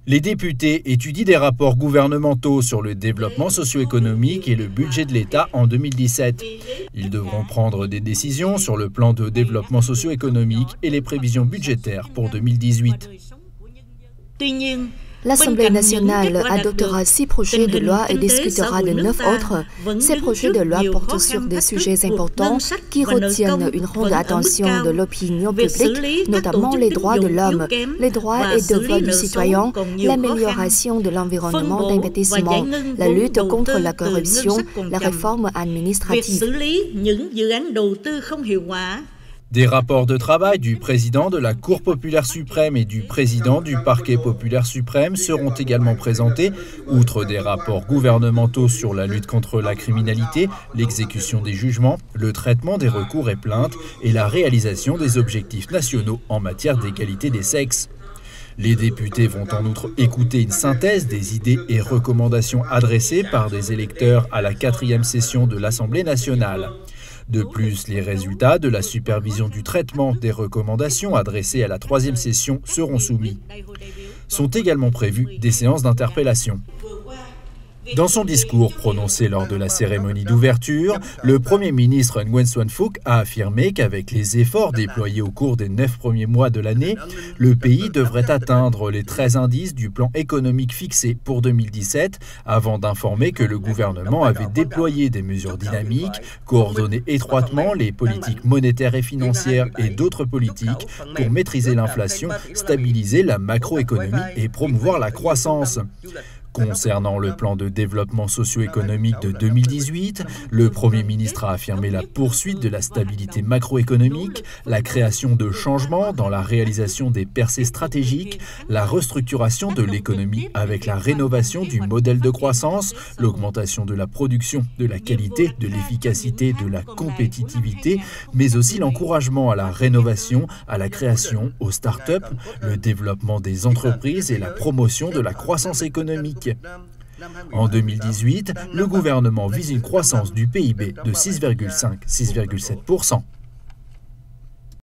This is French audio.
Les députés étudient des rapports gouvernementaux sur le développement socio-économique et le budget de l'État en 2017. Ils devront prendre des décisions sur le plan de développement socio-économique et les prévisions budgétaires pour 2018. L'Assemblée nationale adoptera 6 projets de loi et discutera de 9 autres. Ces projets de loi portent sur des sujets importants qui retiennent une grande attention de l'opinion publique, notamment les droits de l'homme, les droits et devoirs du citoyen, l'amélioration de l'environnement d'investissement, la lutte contre la corruption, la réforme administrative. Des rapports de travail du président de la Cour populaire suprême et du président du parquet populaire suprême seront également présentés, outre des rapports gouvernementaux sur la lutte contre la criminalité, l'exécution des jugements, le traitement des recours et plaintes et la réalisation des objectifs nationaux en matière d'égalité des sexes. Les députés vont en outre écouter une synthèse des idées et recommandations adressées par des électeurs à la 4e session de l'Assemblée nationale. De plus, les résultats de la supervision du traitement des recommandations adressées à la 3e session seront soumis. Sont également prévues des séances d'interpellation. Dans son discours prononcé lors de la cérémonie d'ouverture, le Premier ministre Nguyen Xuan Phuc a affirmé qu'avec les efforts déployés au cours des 9 premiers mois de l'année, le pays devrait atteindre les 13 indices du plan économique fixé pour 2017, avant d'informer que le gouvernement avait déployé des mesures dynamiques, coordonné étroitement les politiques monétaires et financières et d'autres politiques pour maîtriser l'inflation, stabiliser la macroéconomie et promouvoir la croissance. Concernant le plan de développement socio-économique de 2018, le Premier ministre a affirmé la poursuite de la stabilité macroéconomique, la création de changements dans la réalisation des percées stratégiques, la restructuration de l'économie avec la rénovation du modèle de croissance, l'augmentation de la production, de la qualité, de l'efficacité, de la compétitivité, mais aussi l'encouragement à la rénovation, à la création, aux start-up, le développement des entreprises et la promotion de la croissance économique. En 2018, le gouvernement vise une croissance du PIB de 6,5-6,7%.